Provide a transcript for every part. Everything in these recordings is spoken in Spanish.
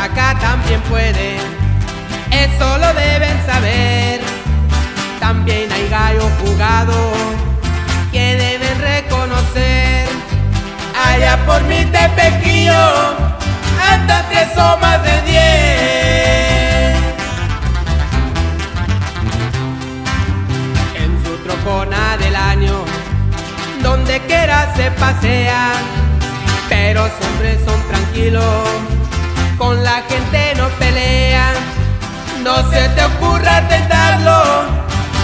flaca también puede, eso lo deben saber. También hay gallo jugado que deben reconocer. Allá por mi Tepequillo andan 3 o más de 10. En su trocona del año, donde quiera se pasea, pero siempre son tranquilos, con la gente no pelean. No se te ocurra tentarlo,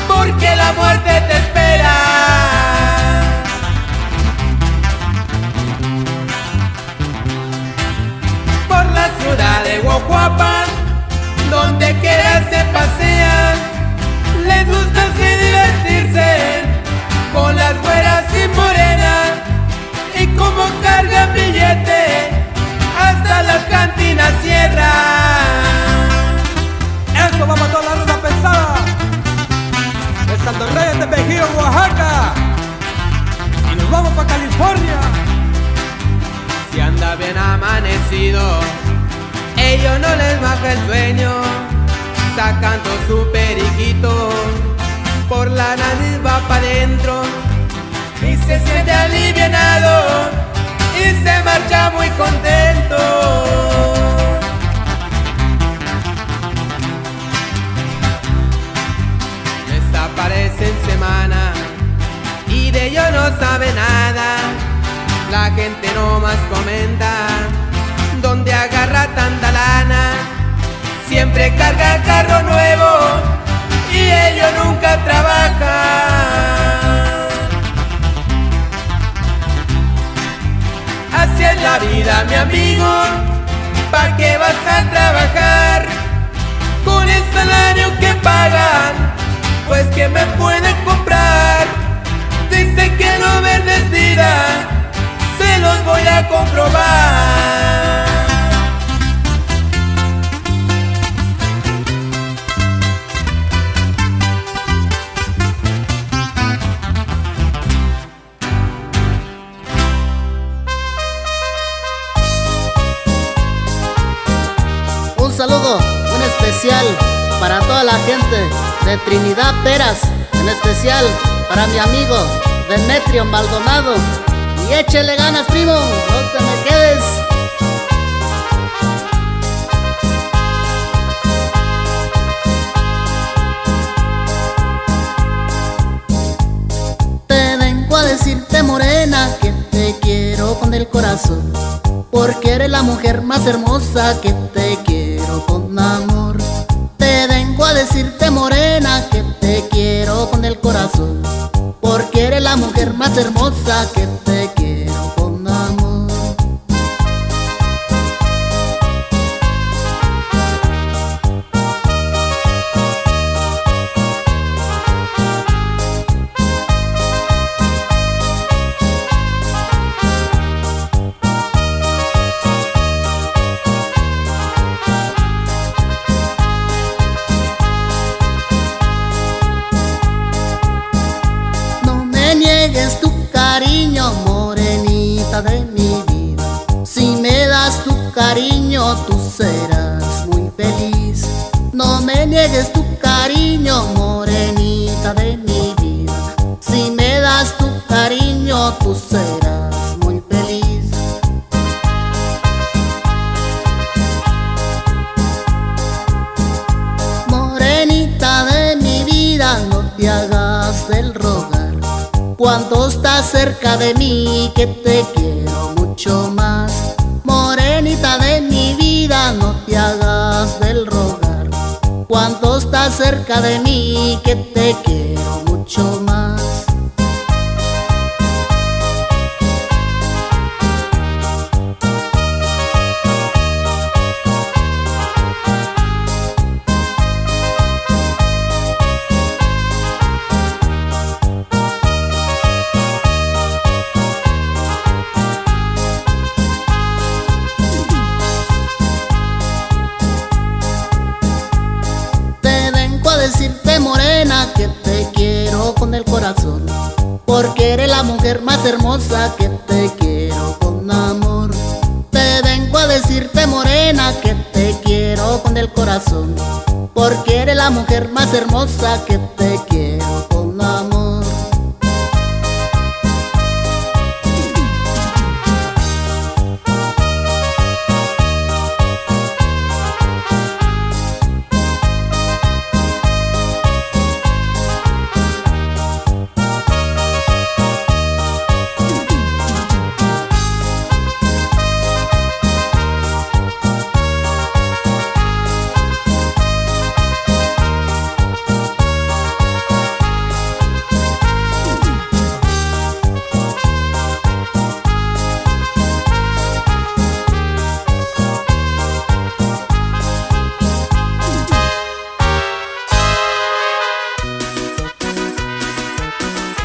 porque la muerte te espera. Por la ciudad de Huajuapan, donde quiera se pasean, les gusta así divertirse con las güeras y morenas, y como cargan billete hasta las cantinas cierran. Eso va para toda la ruta pesada de Santo Reyes de Tepequillo, Oaxaca, y nos vamos para California. Si anda bien amanecido, ellos no les baja el sueño, sacando su periquito, por la nariz va pa' dentro y se siente alivianado y se marcha muy contento. Desaparecen semana y de ello no sabe nada. La gente no más comenta dónde agarra tanta lana. Siempre carga carro nuevo y ellos nunca trabajan. Así es la vida, mi amigo, ¿pa' qué vas a trabajar con el salario que pagan? Pues que me pueden comprar. Dicen que no vendes vida, se los voy a comprobar. Un saludo, un especial para toda la gente de Trinidad Peras, en especial para mi amigo Demetrio Maldonado. Y échele ganas, primo, no te me quedes. Te vengo a decirte, morena, que te quiero con el corazón, porque eres la mujer más hermosa, que te quiero con amor. Te vengo a decirte, morena, que te quiero con el corazón, porque eres la mujer más hermosa, que te quiero con amor. Tu cariño, morenita de mi vida. Si me das tu cariño, tú serás muy feliz. No me niegues tu cariño, morenita de mi vida. Si me das tu cariño, tú serás muy feliz. Morenita de mi vida, no te hagas del rogar. Cuando estás cerca de mí, que te quiero mucho más. Morenita de mi vida, no te hagas del rogar. Cuando estás cerca de mí, que te quiero mucho más. Decirte, morena, que te quiero con el corazón, porque eres la mujer más hermosa, que te quiero con amor. Te vengo a decirte, morena, que te quiero con el corazón, porque eres la mujer más hermosa que te quiero con amor.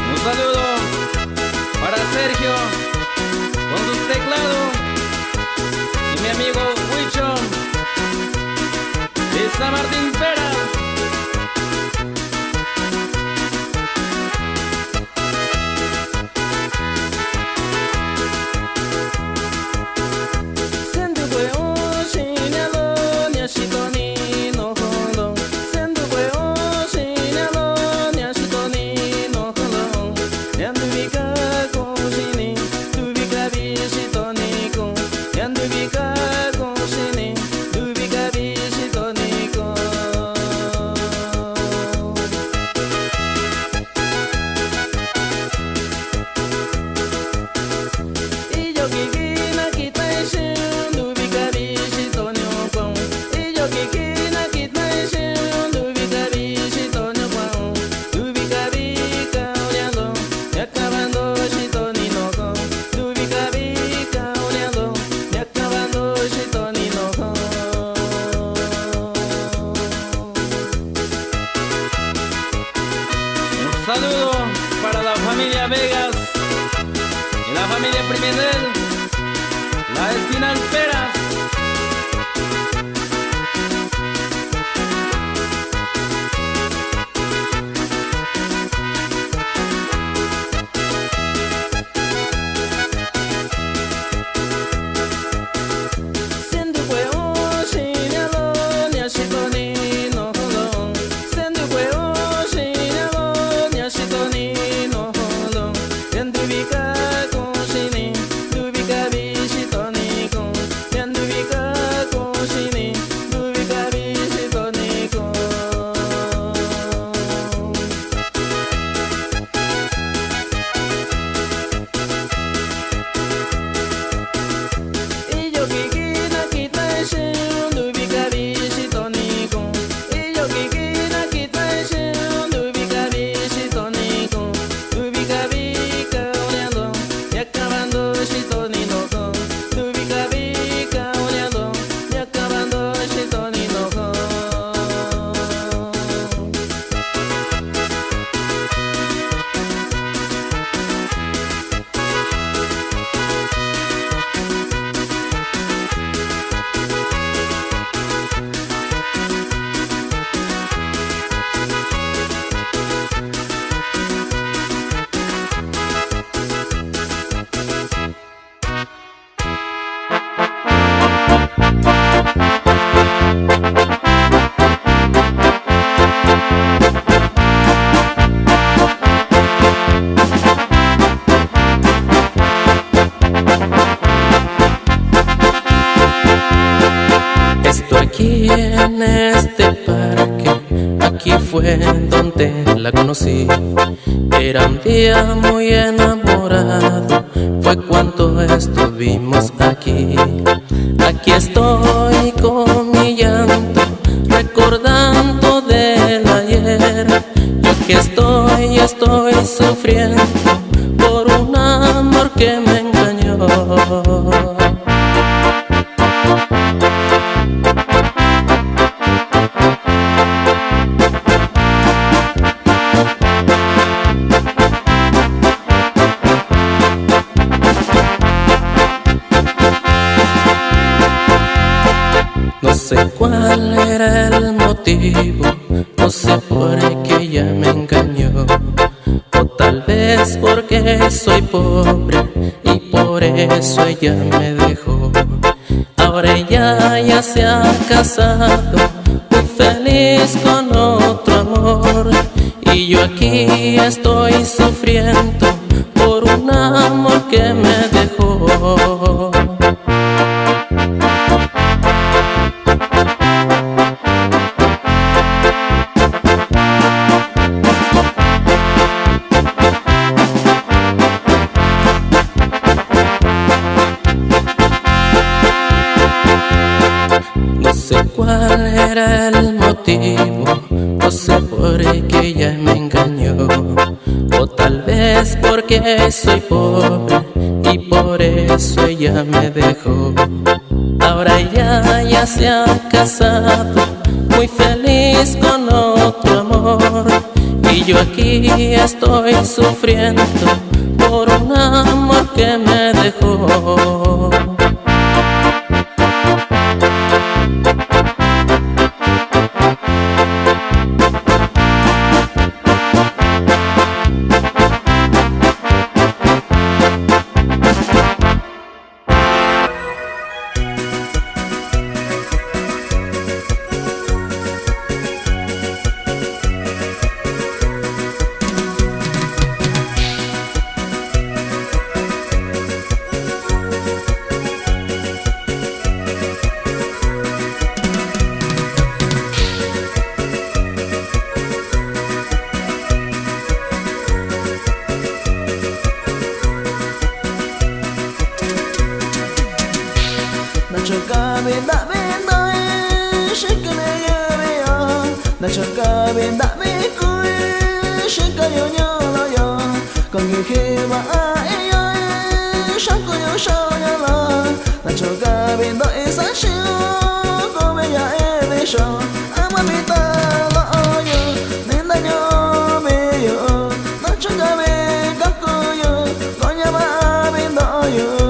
Un saludo para Sergio con sus teclados y mi amigo Huicho de San Martín Pera. Saludo para la familia Vegas y la familia Primenel, la Espinal Peras. Aquí en este parque, aquí fue donde la conocí. Era un día muy enamorado, fue cuando estuvimos aquí. Aquí estoy con mi llanto, recordando del ayer. Yo aquí estoy sufriendo por un amor que me engañó. No sé cuál era el motivo, no sé por qué ella me engañó, o tal vez porque soy pobre y por eso ella me dejó. Ahora ella ya se ha casado, muy feliz con otro amor. Y yo aquí estoy sufriendo por un amor que me dejó. No sé cuál era el motivo, no sé por qué ella me engañó, o tal vez porque soy pobre y por eso ella me dejó. Ahora ella ya se ha casado, muy feliz con otro amor, y yo aquí estoy sufriendo por un amor que me dejó. Đã cho cả bên đã mấy cuối sẽ cả nhau nhau lo yo còn nhiều khi mà ai ơi sáng có nhau sao nhau lo đã cho cả bên đợi sáng chiều có bây giờ em đi sao mà bị ta lo yo nên ta nhau bây giờ đã cho cả bên các cô yo có nhà mà bên đó yo.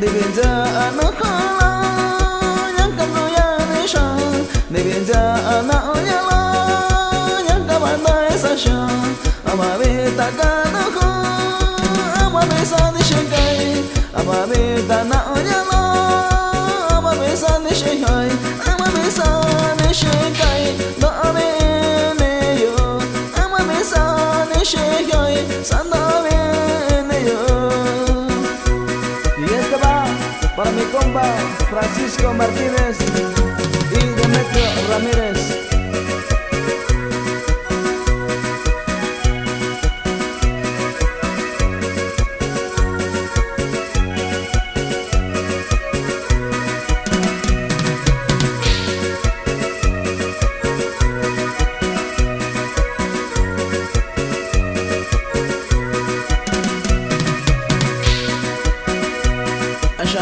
Để bây giờ nó khó lo những cơn đôi đi sao để bây giờ nó nhớ lo những các bạn đời xa xa mà biết ta cả nó khó mà biết sao đi chơi cây mà biết ta nó nhớ lo mà biết sao đi chơi hơi mà biết sao đi chơi cây đó bên này yo mà biết sao đi chơi hơi sao đó bên này yo. Para mi compa Francisco Martínez y Demetrio Ramírez.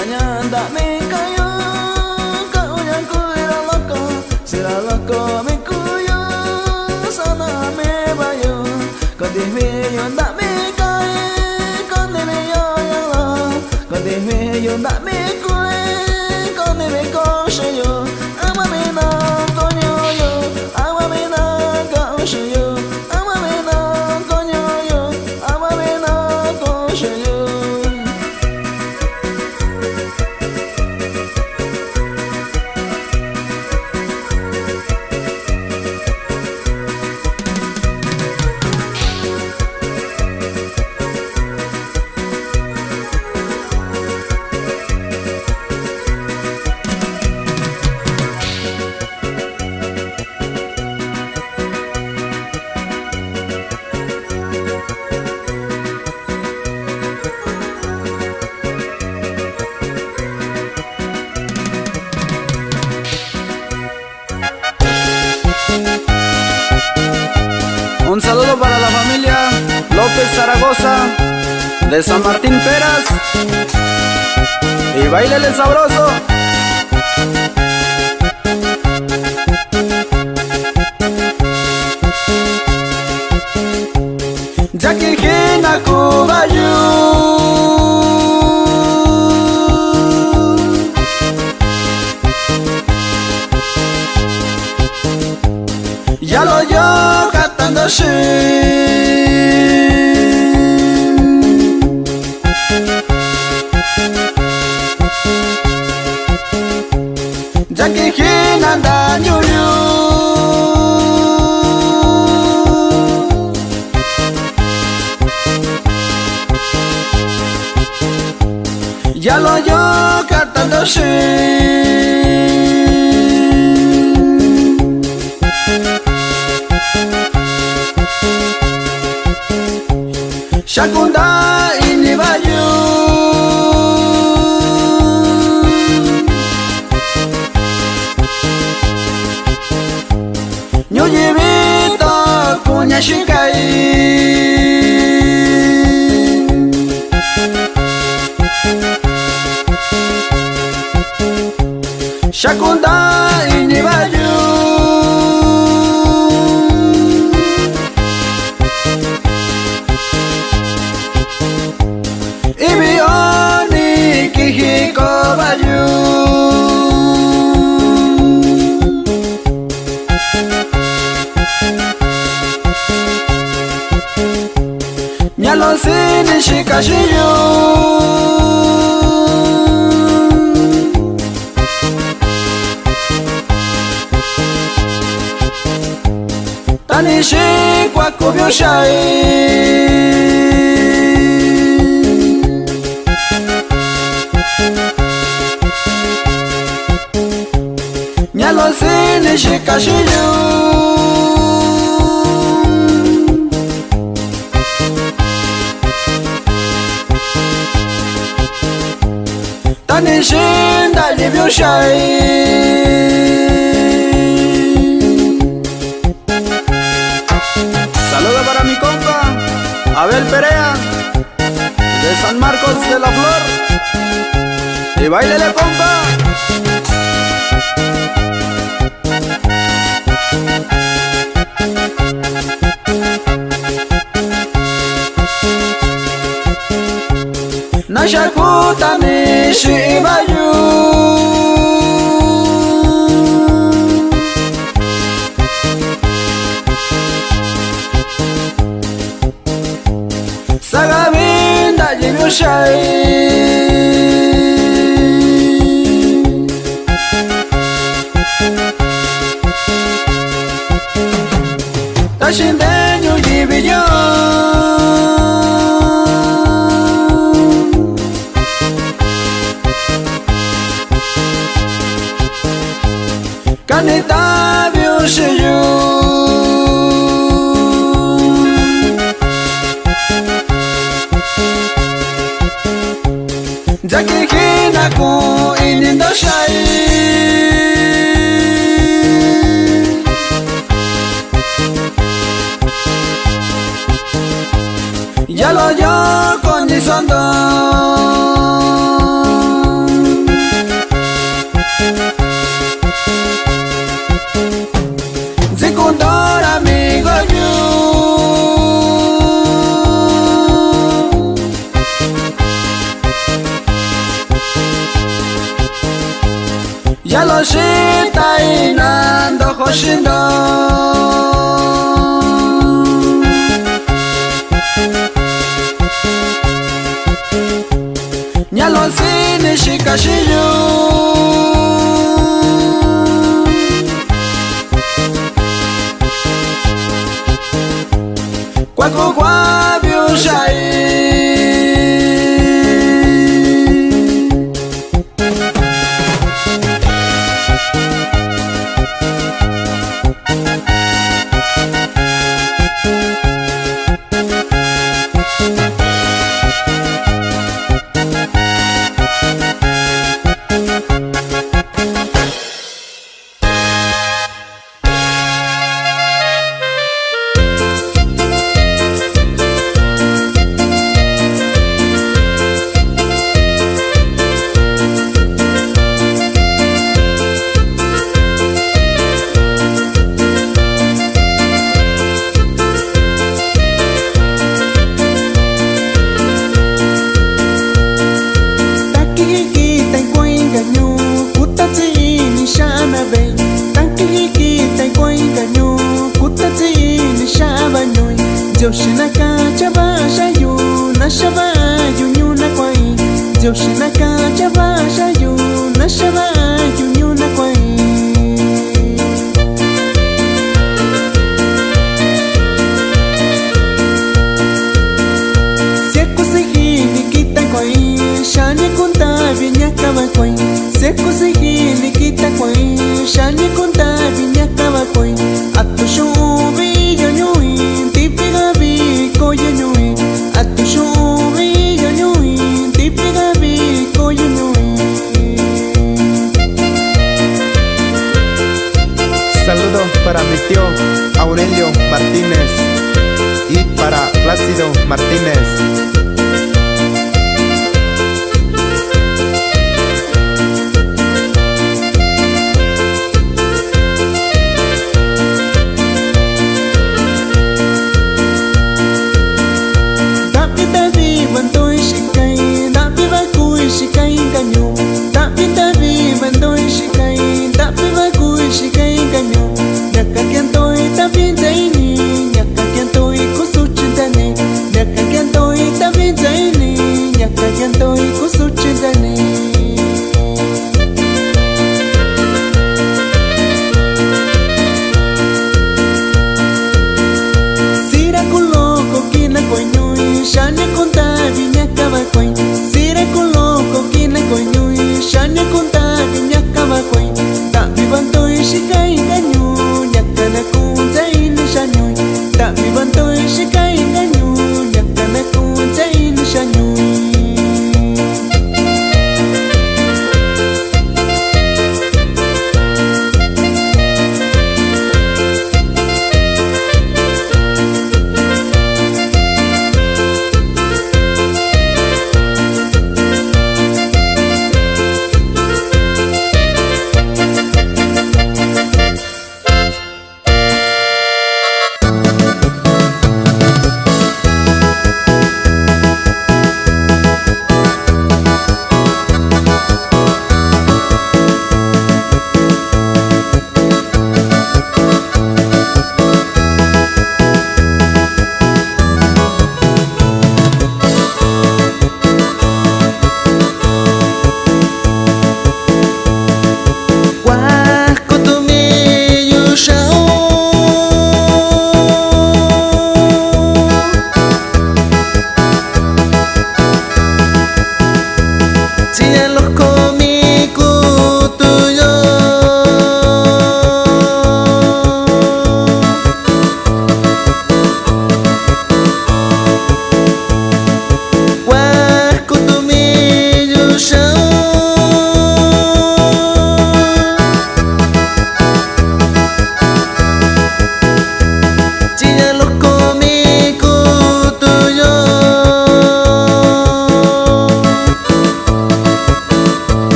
Allá anda mi cayo, cauya cuida loco, será loco mi cuyo, sana me bayo, con mi anda mi cae, con mi yo lo, con mi anda mi cue, con mi coche yo, ama mi na coño yo, ama mi na coche yo, ama mi na coño yo, ama mi na coche yo. Un saludo para la familia López Zaragoza de San Martín Peras. y bailele sabroso. Jackie Hina Kubayu, ya lo yo cantando Jackie Hina anda ñuñu, ya lo yo cantando Shakunda inibayu, ñuyibito kuña shikai, Shakunda inibayu, ibioni kihiko bayu, nyalosini shikashiyu, tanishi kwa kubyushai, nyalosini shikashiyu, tanishi ndalibyushai. Saludo para mi compa Abel Perea de San Marcos de la Flor, y bailele compa. Nashakuta nishibayu, Sagabinda jibyushai, tashindenyu jibiyo, kanita byushiyu, Jackie Hina ku inindoshai, ya lo yo con mi sondo, Zikundor amigo you, ya lo shita inando hoshindo, nyalosini shikashiyu, kwaku kwa byushai. nashaba yunyuna kwai Joshinaka chaba shayu nashaba yunyuna kwai Seku sihini kita kwai shani kunta vinya kaba kwai Seku sihini kita kwai shani kunta vinya kaba kwai Atushu vi yonyui tipiga vi ko yonyui Atushu vi yonyui tipiga vi ko yonyui Saludos para mi tío Aurelio Martínez y para Plácido Martínez. Shikai ganyo, tapi bandoi shikai, tapi bagui shikai ganyo. Nyaka kiantoi tapi jaini, nyaka kiantoi kusuchintane, nyaka kiantoi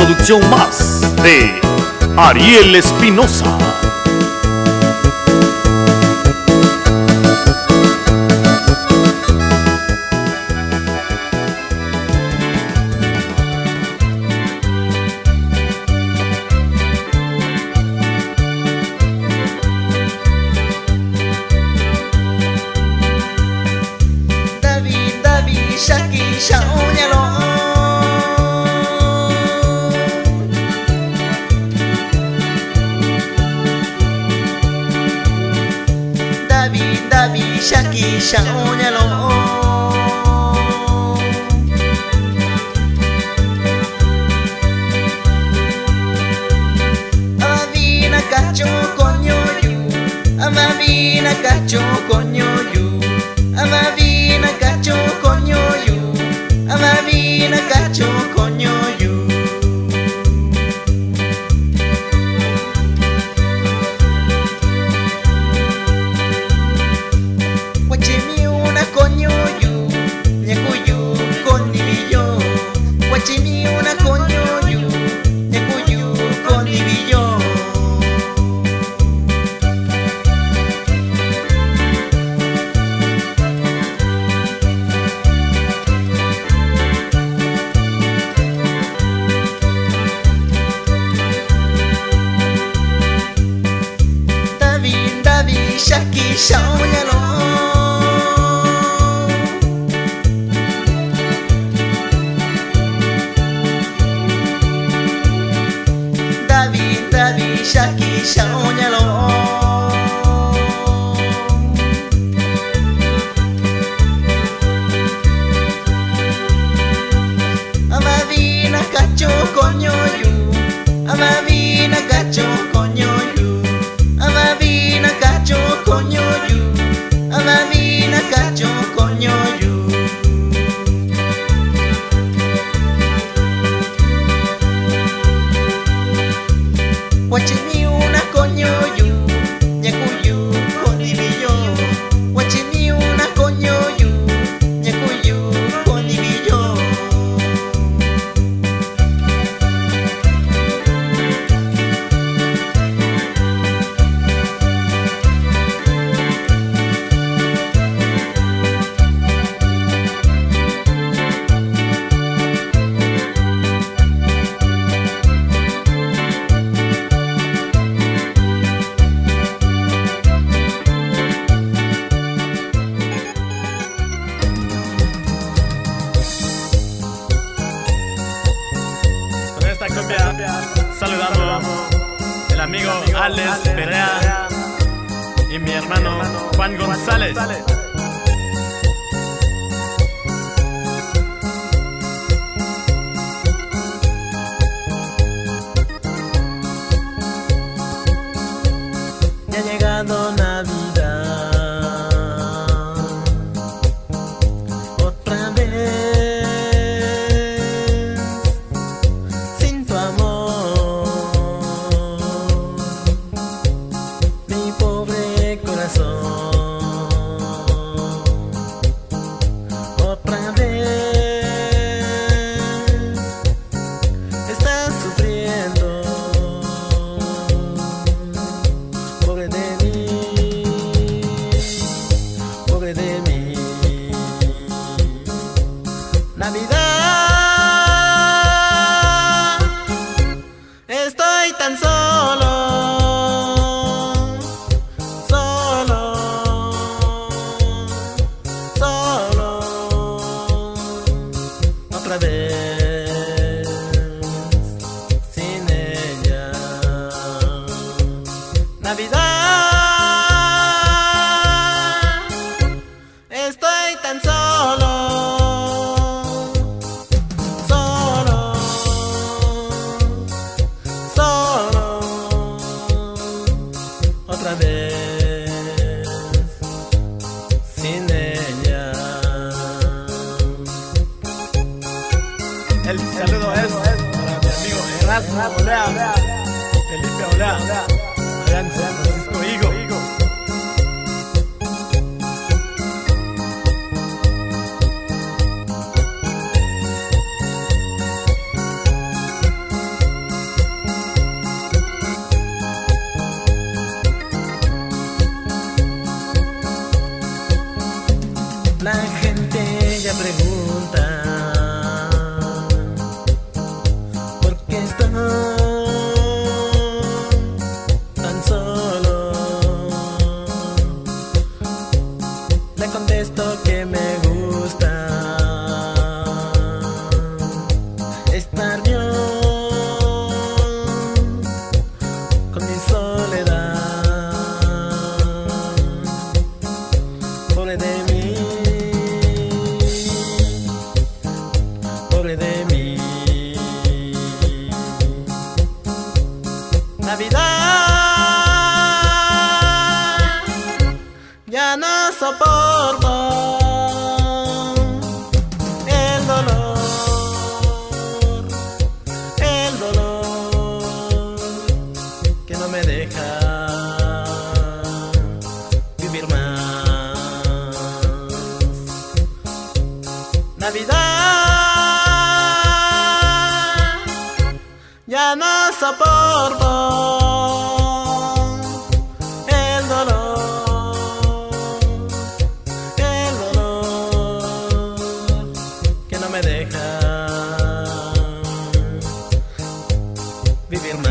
producción más de Ariel Espinosa. Shaki shaonyalo Amavina cacho coño yu Amavina cacho coño yu Amavina cacho coño yu Amavina cacho coño yu Coño yu, ñacuyu con divillo. Guachimi una coño yu, ñacuyu con divillo. David, shaki, shaonyalo. Shaki shaonyalo Amavina cacho coño yu Amavina cacho coño yu Amavina cacho coño yu Amavina cacho coño yu Guachimi una coño yu, ñacuyu con divillo. Guachimi una coño yu, ñacuyu con divillo. Saludamos el amigo Alex Perea y mi hermano Juan González. Ya ha llegado Navidad otra vez. Sin tu amor, mi pobre corazón, otra vez estás sufriendo. Pobre de mí, Navidad, estoy tan solo, otra vez, sin ella. Navidad, estoy tan solo, otra vez, sin ella. El saludo es para mi amigo Erasmo Olea, Felipe Olea, allá en San Francisco Higo. soporto el dolor que no me deja vivir más. Navidad, ya no soporto el dolor que no me deja vivir más.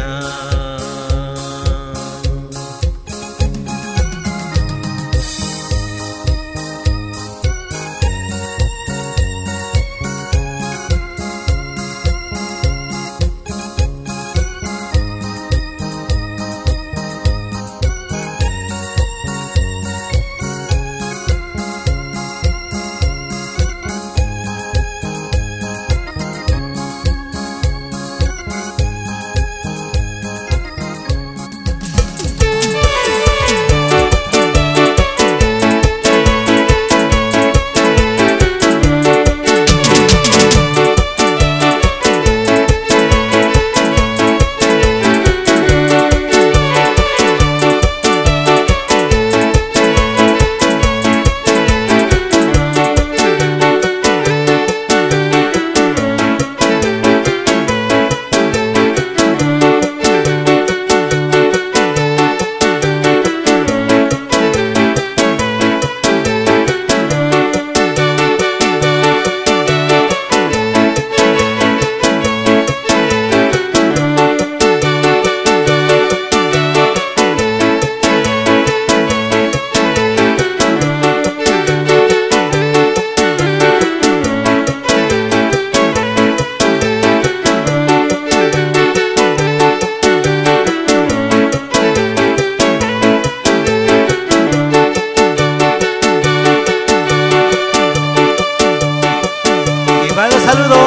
Saludo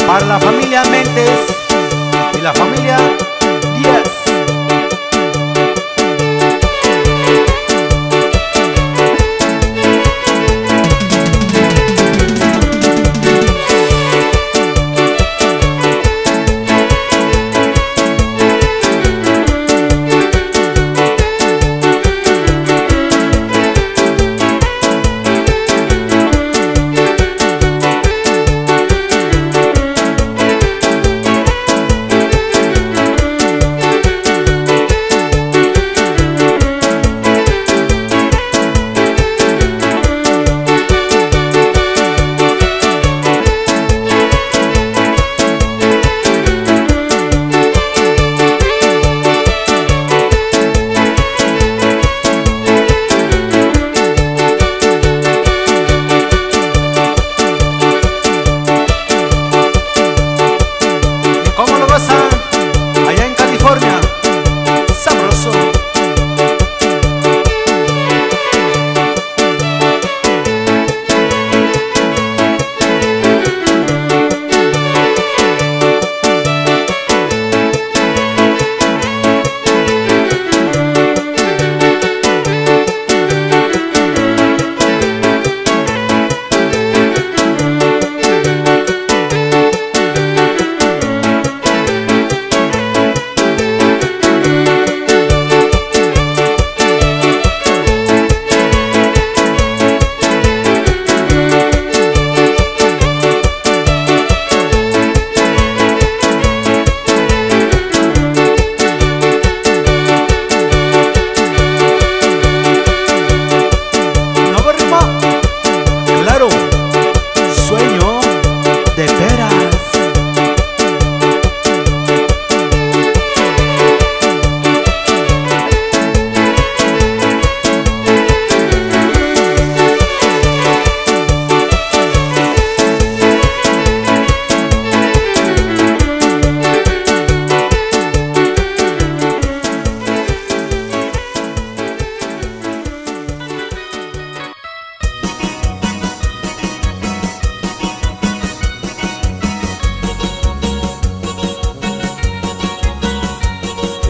para la familia Méndez y la familia Díaz.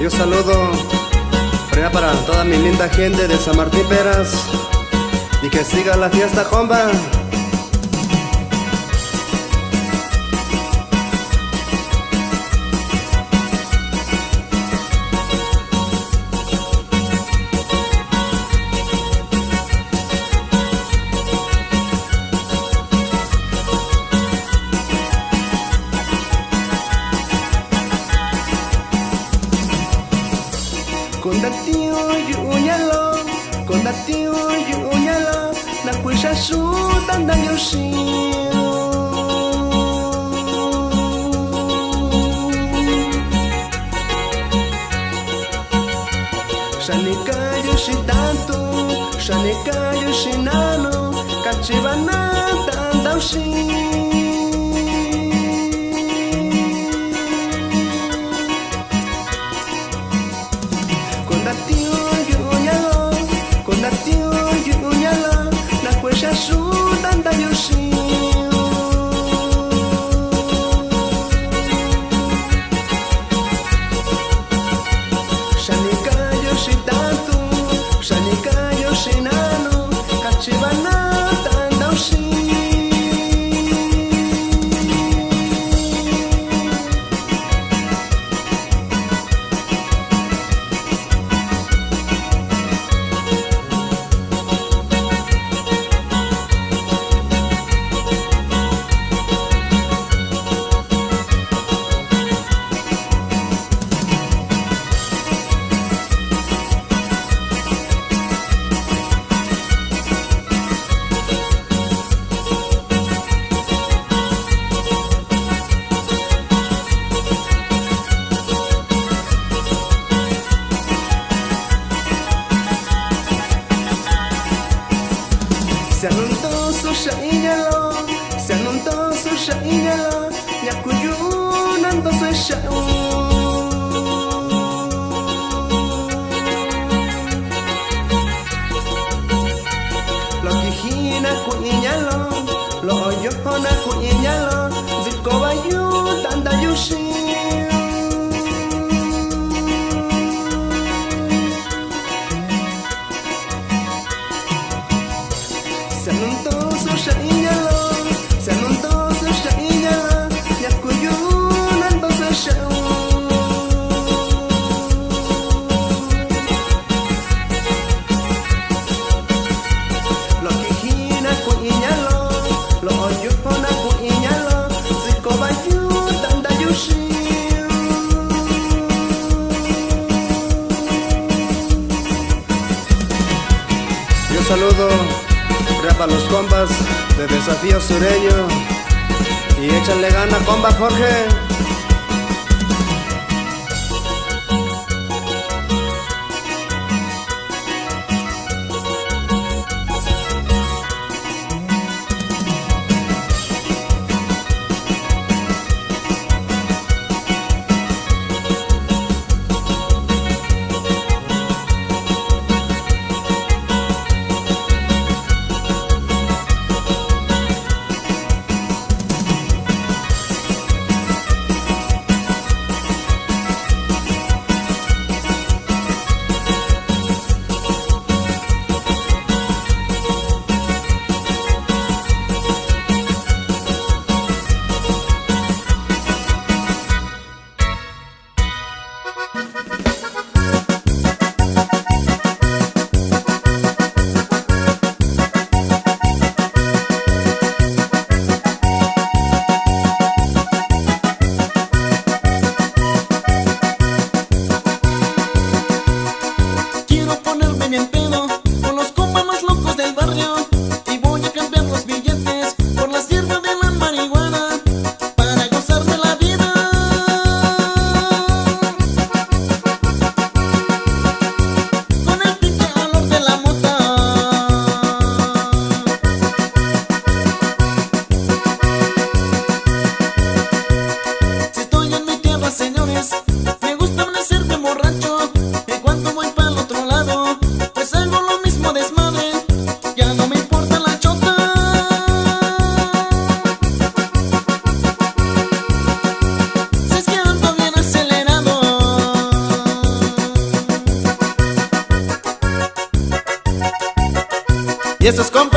Y un saludo para toda mi linda gente de San Martín Peras, y que siga la fiesta, compa. Condatio yunyala na kuisha su tanda yoshi Shanika yoshi tanto Shanika yoshi nano Kachibana tanda yoshi Tanta yoshi Shanika yoshi tanto Shanika yoshi nano Kachibana tanta yoshi Se anunto su shaiyalo Yakuyunan to su shao Lo kijina kuinyalo Lo oyohona kuinyalo Zikobayu tanda yushi Se anunto su shaiyalo Se anunto su shaiyalo Yakuyunan to su shao Lo kijina kuinyalo Lo oyohona kuinyalo Zikobayu tanda yushi Yo saludo a los compas de Desafío Sureño y échale gana, compa Jorge.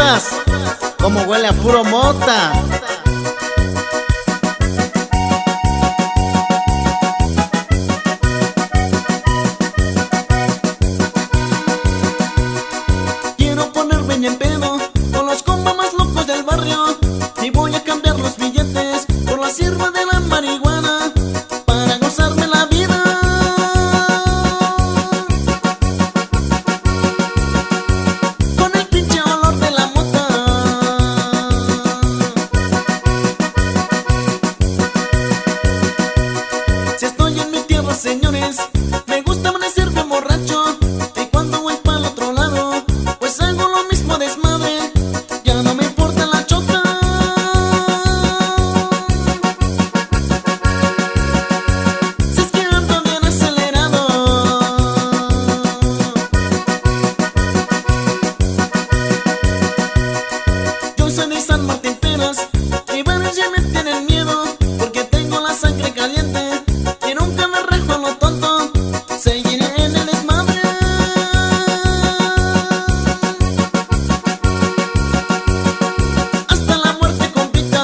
saludas, como huele a puro mota. Quiero ponerme bien pedo con los compas más locos del barrio y voy a cambiar los billetes por la sierva de la marihuana para gozarme la vida. Con el pinche olor de la mota. Si estoy en mi tierra, señores, me gusta amanecerme borracho, y cuando voy para el otro lado pues hago lo mismo desmadre, ya no me importa la chota. Si es que ando bien acelerado, yo soy de San Martín Peras y varios ya me tienen miedo porque tengo la sangre caliente y nunca me rajo a lo tonto, seguiré en el desmadre. Hasta la muerte, compita.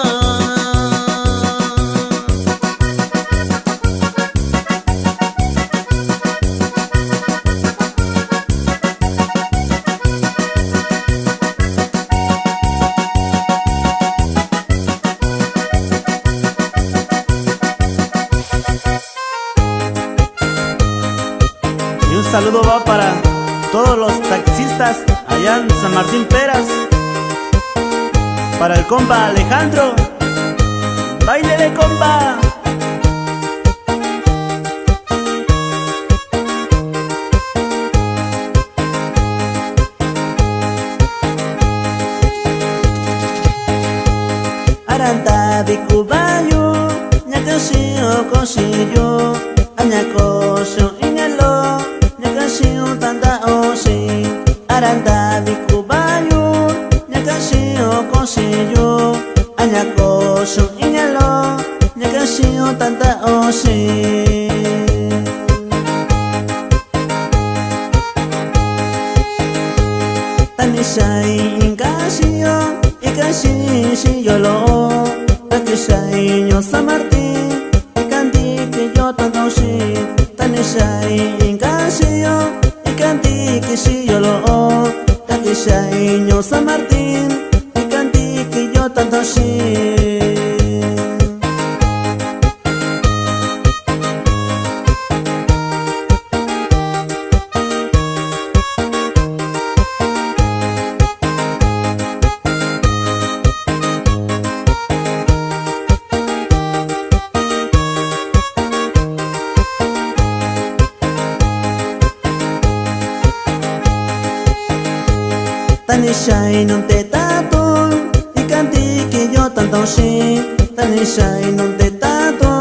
Y un saludo va para todos los taxistas allá en San Martín Peras. Para el compa Alejandro. ¡Báilele, compa! Aranta bikubayo, nyakasio kosiyo, anyakosyo inyalo, nyakasio tanta osi. Aranta bikubayo, nyakasio kosiyo, anyakosyo inyalo, nyakasio tanta osi. Tanisay ingkasyo, ikasisi yolo, tanisay nyo San Martín, ikanti que yo tanto si. Tanisay ingkasyo, ikanti que si yolo, tanisay nyo San Martín, ikanti que yo tanto si. Tanisay non te tato, ikanti que yo tanto si. Tanisay non te tato,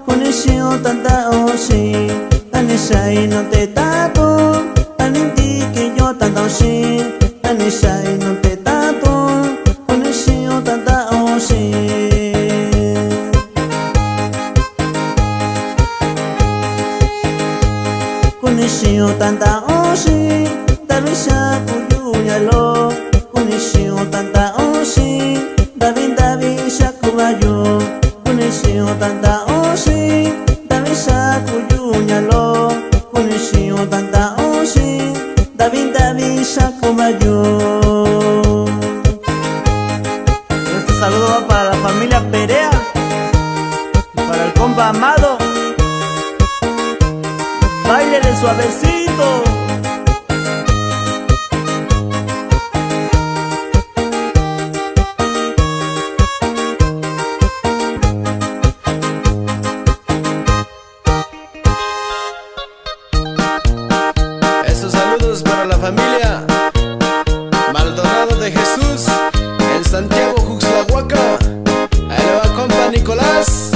conisio tanta osi. Tanisay non te tato, taninti que yo tanto si. Tanisay non te tato, conisio tanta osi. Conisio tanta osi, tabisa kuyunyalo. Conisio tanta osi, tabisa kubayo. Conisio tanta osi, tabisa kuyunyalo. Conisio tanta osi, tabisa kubayo. Este saludo va para la familia Perea y para el compa Amado. Báilele suavecito. Estos saludos para la familia Maldonado de Jesús en Santiago, Juxlahuaca. Ahí le va compa Nicolás.